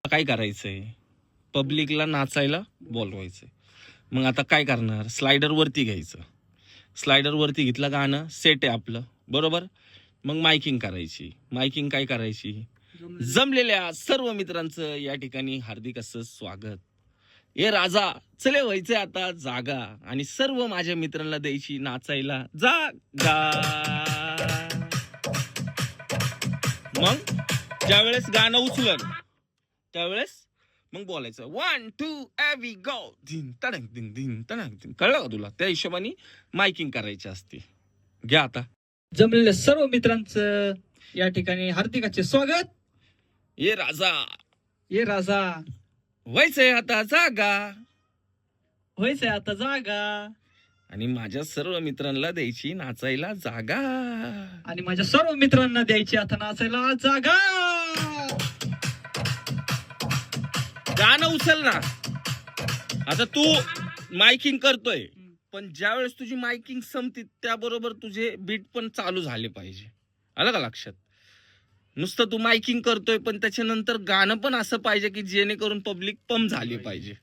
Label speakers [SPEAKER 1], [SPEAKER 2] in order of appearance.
[SPEAKER 1] काय करायचंय, पब्लिकला नाचायला बोलवायचंय. मग आता काय करणार, स्लायडर वरती घ्यायचं. स्लायडर वरती घेतलं, गाणं सेट आहे आपलं, बरोबर. मग मायकिंग करायची. मायकिंग काय करायची, जमलेल्या सर्व मित्रांचं या ठिकाणी हार्दिक असं स्वागत. ए राजा चले व्हायचंय आता जागा, आणि सर्व माझ्या मित्रांना द्यायची नाचायला जागा. मग ज्यावेळेस गाणं उचलन त्यावेळेस मग बोलायचं 1 2 एव्ही गो दिन तडक दिन दिन तडक दिन. कळलं का तुला? त्या हिशोबाने मायकिंग करायची असते. घ्या आता.
[SPEAKER 2] जमलेल्या सर्व मित्रांचं या ठिकाणी हार्दिकाचे स्वागत.
[SPEAKER 1] ये राजा
[SPEAKER 2] ये राजा
[SPEAKER 1] व्हायचंय आता जागा,
[SPEAKER 2] व्हायचंय आता जागा,
[SPEAKER 1] आणि माझ्या सर्व मित्रांना द्यायची नाचायला जागा,
[SPEAKER 2] आणि माझ्या सर्व मित्रांना द्यायची आता नाचायला जागा.
[SPEAKER 1] गाणं उचल ना. आता तू मायकिंग करतोय, पण ज्यावेळेस तुझी मायकिंग संपती त्याबरोबर तुझे बीट पण चालू झाले पाहिजे. आलं का लक्षात? नुसतं तू मायकिंग करतोय पण त्याच्यानंतर गाणं पण असं पाहिजे की जेणेकरून पब्लिक पंप झाली पाहिजे.